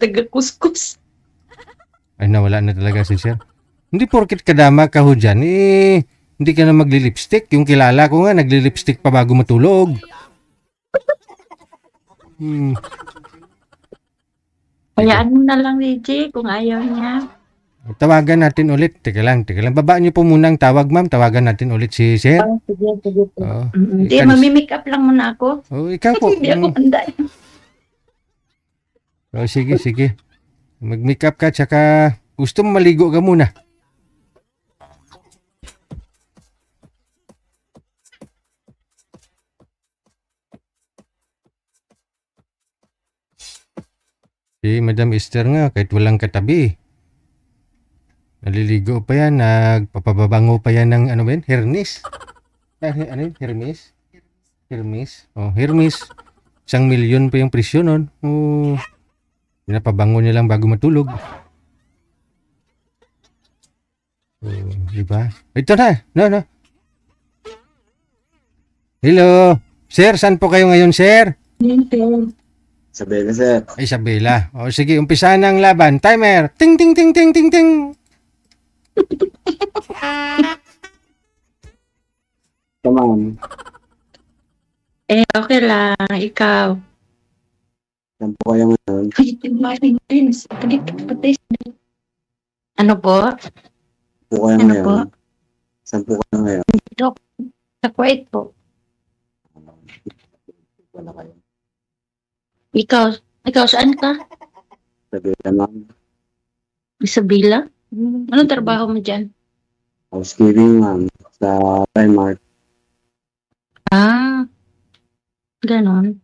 taga-kuskus. Ay, nawala na talaga si sir. Hindi porket kadama ka ho dyan, hindi ka na magli-lipstick. Yung kilala ko nga, nagli-lipstick pa bago matulog. Hmm. Hayaan mo na lang, DJ, kung ayaw niya. Tawagan natin ulit. Teka lang. Babaan niyo po muna ang tawag, ma'am. Tawagan natin ulit si sir. Oh, sige po. Oo. Hindi, mamimake up lang muna ako. Oh, ikaw po. Hindi ako handa. Oh, sige. Mag-make up ka, tsaka gusto mo maligo ka muna. Si Madam Esther nga, kahit walang katabi. Naliligo pa yan, nagpapababango pa yan ng ano ba yan? Hermes? Ano yun? Hermes? Oh, Hermes. 1,000,000 pa yung presyo nun. Oh, pinapabango niya lang bago matulog. Oh, diba? Ito na. No. Hello. Sir, saan po kayo ngayon, sir? Isabela, sir. Isabela. O sige, umpisa na ang laban. Timer. Ting ting ting ting ting ting. Come on. Okay lang. Ikaw. Saan po kayo ngayon? Ano po? Saan po kayo Ano ngayon? po? Saan po kayo ngayon? Dito. Sa Kuwait po. Wala kayo. Ikaw saan ka? Isabela, ma'am. Isabela? Anong trabaho mo dyan? Housekeeping, ma'am. Sa Primark. Ah, ganon.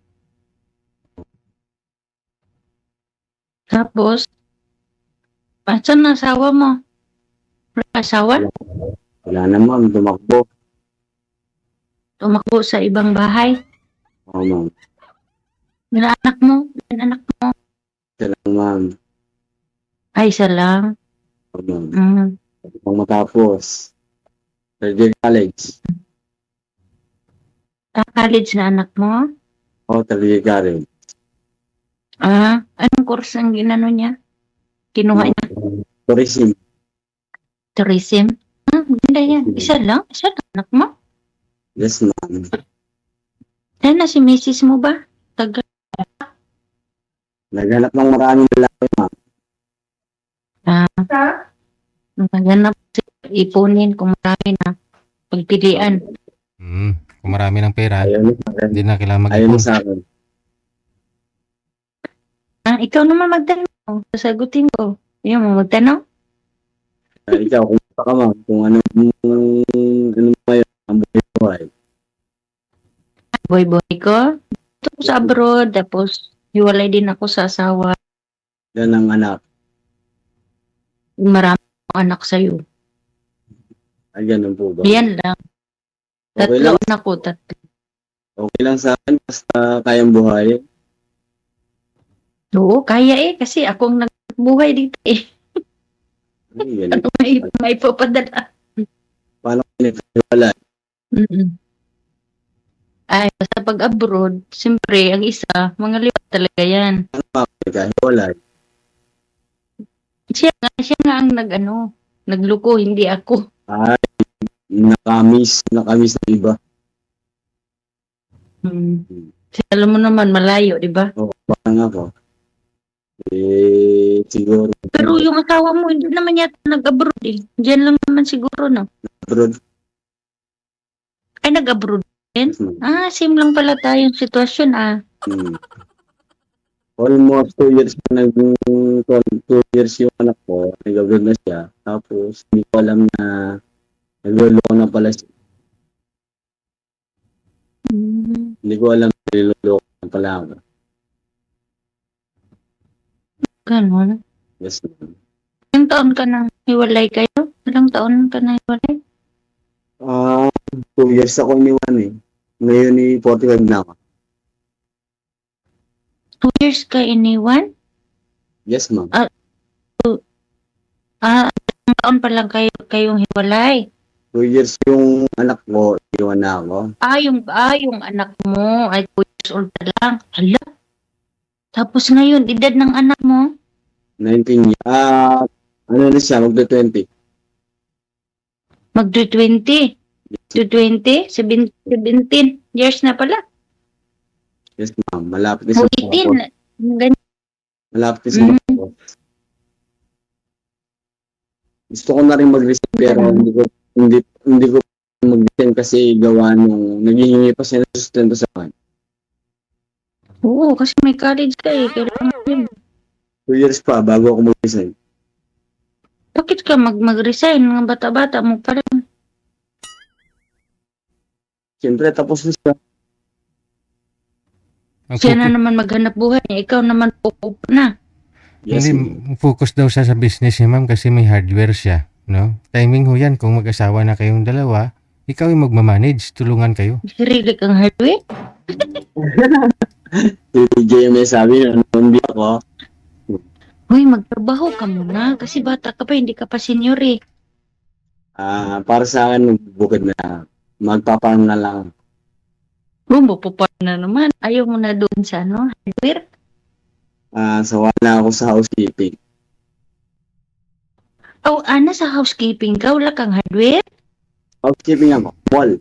Tapos, saan na asawa mo? Wala ka asawa? Wala na, ma'am. Tumakbo. Tumakbo sa ibang bahay? Oo, ma'am. Ilan anak mo? Isa lang, ma'am. Ay, isa lang. Oo, ma'am. Mm. Pag matapos. Third year college. College na anak mo? Oo, third year college. Anong course ang ginano niya? Kinuha niya? Tourism. Tourism? Ganda yan. Isa lang anak mo? Yes, ma'am. Yan na si misis mo ba? Naghanap ng maraming lalaki, ma'am. Maghanap ipunin kung marami na pagpilian. Kung marami ng pera, Ayaw niyo sa akin. hindi na kailangan Ayaw niyo mag-ipon. sa akin. Ikaw naman magtanong. Sasagutin ko. Ayaw mo magtanong? Ikaw, kung ka, ma'am. Kung ano ngayon, ang buhay. Boy ko. Ito ko sa abroad. Tapos, hiwalay din ako sa asawa. Yan ang anak. Marami akong anak sa'yo. Ay, ganun po ba? Yan lang. Okay Tatlo lang. anak ko. Tatlo. Okay lang sa akin, basta kayang buhay. Oo, kaya kasi akong nagbuhay dito eh. Ay, ganun. Ano may papadala. Paano kayo nagkawala? Ay, basta pag abroad, siyempre, ang isa, mga liwat talaga yan. Paano pa kayo nagkawala? Siya nga ang nagluko, hindi ako. Ay, nakamiss ng iba. Kasi alam mo naman, malayo, di ba? O, parang ako. Siguro, Pero yung asawa mo, hindi naman yata nag-abroad eh. Diyan lang naman siguro, no? abroad. Ay, nag-abroad din? Same lang pala tayong sitwasyon, Almost 2 years na 2 years yung anak ko, nag-abroad na siya. Tapos, hindi ko alam na nagluloko na pala siya. Hindi ko alam na nagluloko na pala ako. Ganon. Yes, ma'am. Ilang taon ka nang hiwalay kayo? Ilang taon ka nang hiwalay? 2 years ako iniwan eh. Ngayon 45 na ako. 2 years ka iniwan? Yes, ma'am. Ilang taon pa lang kayong hiwalay? 2 years yung anak ko, iwan na ako. Yung anak mo ay 2 years old pa lang. Hala. Tapos ngayon, edad ng anak mo? 19 years. Ano na siya, magda-20. Magdo-20. Do-20? 17 years na pala. Yes, ma'am. Malapit na O sa mga 18. Ganyan. Malapit na sa mga Gusto ko na rin mag-resign pero hindi ko mag-resign kasi gawa nung naghihingi pa siya ng sustento sa akin. Oo, kasi may college ka eh. Kailangan yun. 2 years pa bago ako mag-resign. Bakit ka mag-resign? Mga bata-bata mo pa rin. Siyempre, tapos na siya. Ang Siya na naman maghanap buhay. Ikaw naman pupup na. Yes, Hindi, ma'am. focus daw siya sa business niya, ma'am, kasi may hardware siya, no? Timing ho yan, kung mag-asawa na kayong dalawa, ikaw yung magmamanage, tulungan kayo. Sarili kang hardware. Si JMS sabi na hindi ako. Uy, magtrabaho ka muna. Kasi bata ka pa, hindi ka pa senior eh. Para sa akin, bukod na magpapaano na lang. Bumbo pa na naman. Ayaw mo na doon sa hardware. Sawa na ako sa housekeeping. Oh, ana sa housekeeping ka, wala kang hardware? Housekeeping ako. Mall.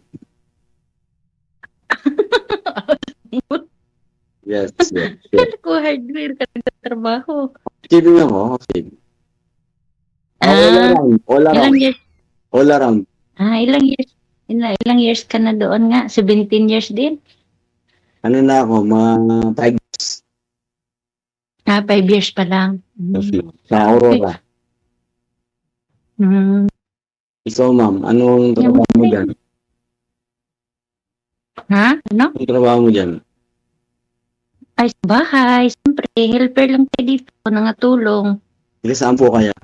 Yes, yes, yes. Kala ko hardware ka nagtatrabaho. Housekeeping ako. Housekeeping. All Ah, around. All ilang around. years? All around. Ilang years? Ilang years ka na doon nga? 17 years din? Ano na ako, mga 5 5 years pa lang. sa Aurora. Hmm. Ikaw, ma'am, anong trabaho mo dyan? Ha? Ano? Anong trabaho mo dyan? Ay, sa bahay. Siyempre, helper lang tayo dito. Nangatulong. Sige, saan po kaya?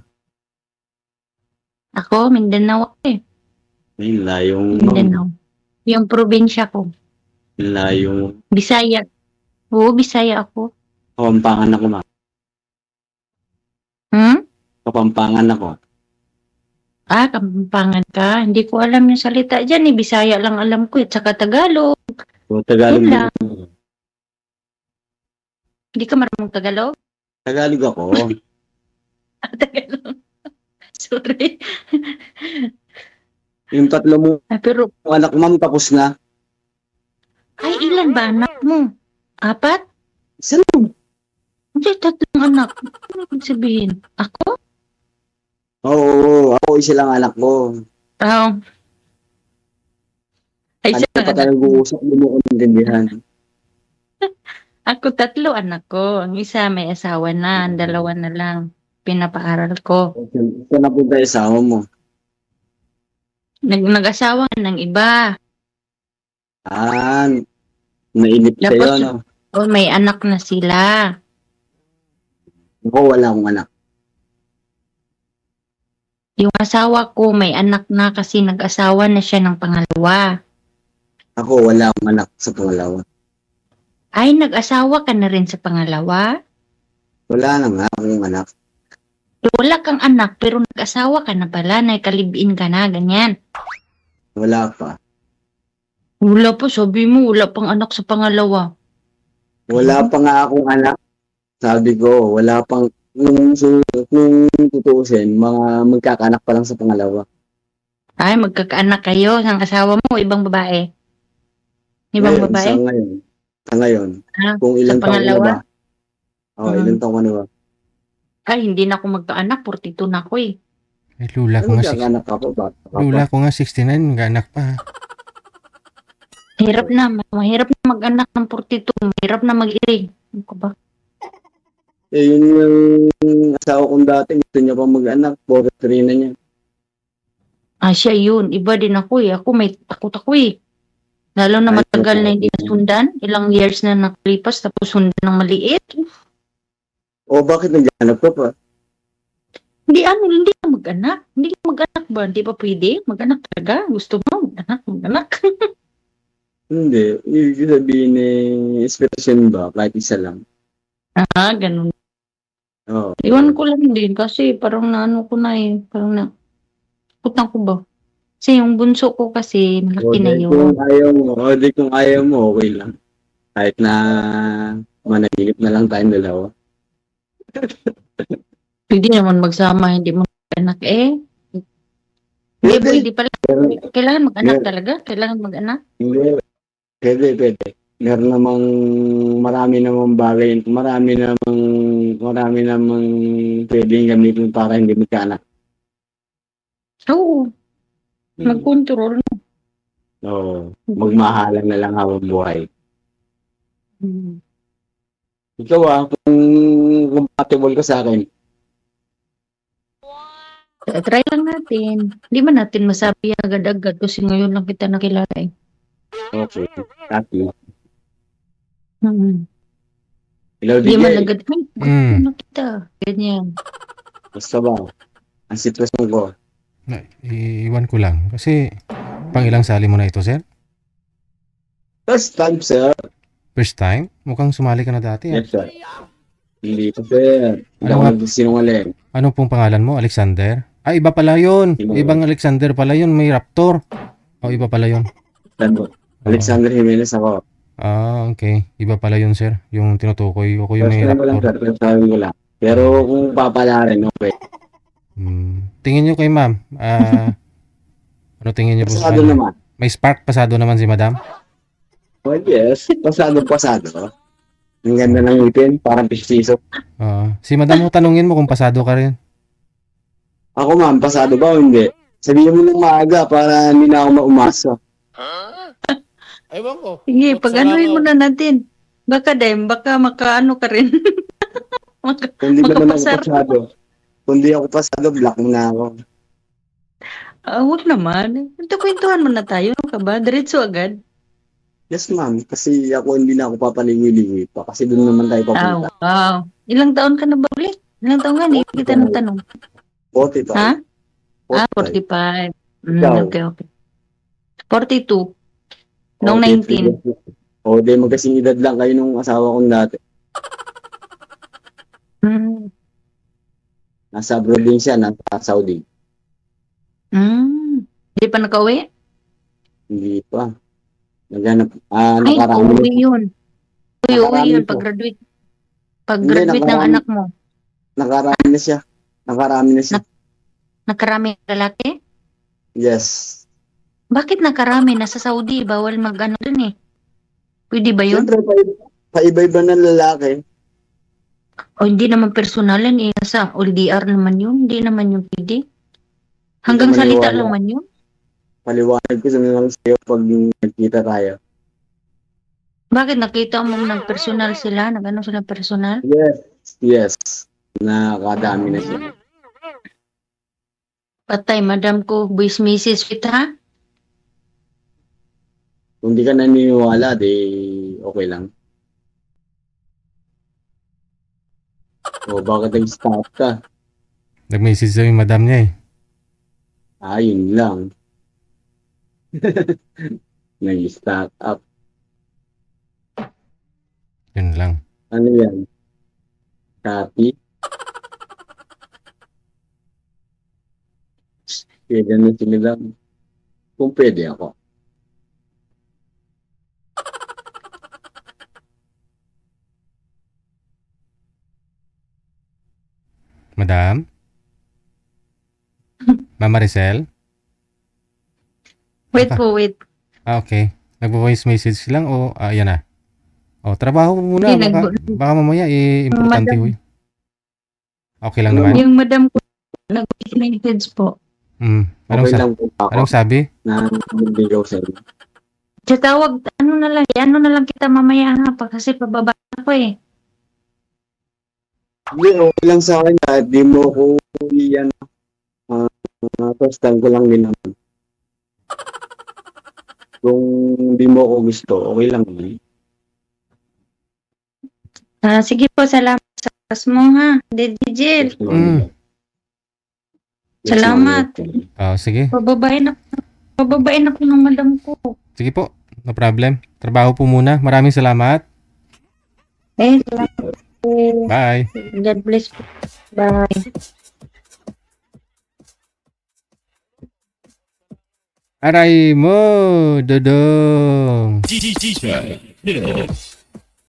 Ako, Mindanao ako eh. Ayun, layong, Mindanao. Yung probinsya ko. layong, Bisaya. Oo, Bisaya ako. Kapampangan ako, ma'am. Hmm? Kapampangan ako. Kapampangan ka. Hindi ko alam yung salita dyan eh. Bisaya lang alam ko eh. Tsaka Tagalog. So, Tagalog Yun din. lang. Hindi ka marunong Tagalog? Tagalog ako. Tagalog. Sorry. Yung tatlo mo Pero, anak, ma'am, tapos na. ay, ilan ba anak mo? 4? Isa lang. Hindi, 3 anak. Ano ibig sabihin? Ako? Oo, ako isa lang anak ko. Oo. Ay, Ano isa pa lang tayo anak mo. nag-uusap, hindi mo ko naintindihan. Ako 3 anak ko. Ang isa may asawa na. Ang 2 na lang. Pinapaaral ko. Ito na po tayo asawa mo. Nag-asawa ng iba. Nainip sa'yo, Tapos, no? may anak na sila. Ako, wala akong anak. Yung asawa ko may anak na kasi nag-asawa na siya ng pangalawa. Ako, wala akong anak sa pangalawa. Ay, nag-asawa ka na rin sa pangalawa? Wala na nga akong anak. Wala kang anak pero nag-asawa ka na pala, nakalibin ka na, ganyan. Wala pa. Wala pa, sabi mo, wala pang anak sa pangalawa. Wala pa nga akong anak. Sabi ko, wala pang, nung tutuusin, mga magkakaanak pa lang sa pangalawa. Ay, magkakaanak kayo ng asawa mo, ibang babae. Ibang Ngayon, babae? Sa ngayon. Ah, Kung sa ilang taon ka na pangalawa? ba? Ilang taon ka na ba? Ay, hindi na ako magkaanak, 42 na ako eh. Eh, lula ko nga, Magkakaanak ka pa ba? lula ko nga 69, mag-anak pa. Mahirap na mag-anak ng 42, mahirap na mag-iring. Ano ka ba? Yun yung asawa kong dati, gusto niya pa mag-anak, 43 na niya. Siya yun. Iba din ako eh. Ako may takot ako eh. Lalo na Ay, matagal na totoo. hindi nasundan. Ilang years na nakalipas tapos sundan ng maliit. Bakit naghanap ka pa? Hindi ka mag-anak. Hindi ka mag-anak ba? Hindi pa pwede? Mag-anak talaga? Gusto mo? Mag-anak. Hindi. Ibig sabihin inspiration ba? Kahit isa lang. Ganun. Oo. Iwan ko lang din kasi parang naano ko na eh. Parang na, putang ko ba? Kasi yung bunso ko kasi malaki na yun. Kung ayaw mo, okay lang. Kahit na manahilip na lang tayong dalawa. Pwede naman magsama, hindi mo anak eh. Hindi, Pwede. pwede pala. Pero, Kailangan mag-anak Mer- talaga? Kailangan mag-anak? hindi. Pwede. Meron namang marami namang pwedeng gamitin para hindi magkaanak. Oo, mag-control. So, magmahalan na lang habang buhay. Hmm. Ikaw kung compatible ka sa akin, Try lang natin. Hindi man natin masabi agad-agad kasi ngayon lang kita nakilala eh. okay. Happy. Hmm. Hello, Hindi man DJ. agad. Ay, Mm. na kita. Ganyan. Basta ba? Ang sitwasyon ko. Iwan ko lang. Kasi, pang ilang sali mo na ito, sir? First time, sir. First time? Mukhang sumali ka na dati. Yes, sir. Hindi po, sir. Hindi Ano ako nga? nagsisinungaling. Ano pong pangalan mo? Alexander? Iba pala yun. Sino? Ibang Alexander pala yun. May Raptor. Iba pala yun. Alexander Jimenez ako. Okay. Iba pala yun, sir. Yung tinutukoy ko yung First may time ko lang, Raptor. sir. First time ko lang. Pero kung papala rin, okay. Tingin nyo kay ma'am. Ano tingin nyo po sa Pasado kanya? naman. May spark pasado naman si madam? Oh, yes. Pasado. Ang ganda ng ngipin. Parang pistiso. Si madam mo, tanungin mo kung pasado ka rin. Ako, ma'am, pasado ba o hindi? Sabihin mo ng maaga para hindi na ako maumasa. Ewan ko. Sige, Ba't pag-anuhin sarap mo na natin. Baka makaano ka rin. Kung hindi naman ako Makapasar. pasado. Kung di ako pasado, block mo na ako. Huwag naman. Ito, kwentuhan mo na tayo. Ano ka ba? Diretso agad. Yes, ma'am. Kasi ako hindi na ako papaliwi-liwi pa. Kasi doon naman tayo papunta. Wow. Ilang taon ka na ba ulit? Ilang taon nga? Hindi kita nang tanong. 45. Ha? 45. 45. Ikaw? Okay. 42. Noong 19. Di magkasing edad lang kayo nung asawa kong dati. Nasa abroad din siya, nasa Saudi. Hindi pa nakauwi? Hindi pa. Naghanap, Ay, nakarami uwi yun. Uwi Nakarami yun. po. Pag-graduate. Pag-graduate ng nakarami. anak mo. nakarami na siya. Nakarami lalaki? Yes. Bakit nakarami? Nasa Saudi. Bawal mag-ano dun eh. Pwede ba yun? Siyempre, paiba-iba na lalaki. O hindi naman personalan eh. Sa LDR naman yun. Hindi naman yun pwede. Hanggang Hindi ka salita maniwala. naman yun. Paliwanag ko sa lang sa'yo pag nagkita tayo. Bakit nakita mo ng personal sila? Nag-ano sila personal? Yes. Nakadami na siya. Patay, madam ko, buwis misis kita. Kung di ka naniniwala, di okay lang. O bakit nag-stop ka? Nag-message sa yung madam niya eh. Yun lang. Nag-stop up. Yun lang. Ano yan? Copy? Pwede na sila lang. Kung pwede ako. Madam? Mama Maricel? Wait Baka- po, wait. Okay. Nagpo-voice message lang o yan na. Trabaho mo muna. Hindi, Baka mamaya importante Madam. huy. Okay lang naman. Yung madam ko, nag-message po. Okay lang po ako Anong sabi? na magbigaw sa inyo. Siya tawag, ano na lang kita mamaya ha, kasi pababa ako eh. Hindi, okay lang sa akin kahit di mo ko yan. First time ko lang din naman. Kung di mo ko gusto, okay lang. Sige po, salamat sa oras mo ha, Dijil. Salamat. Sige. Pababain ako ng madam ko. Sige po. No problem. Trabaho po muna. Maraming salamat. Salamat. Bye. God bless po. Bye. Aray mo, Dodong. DJ.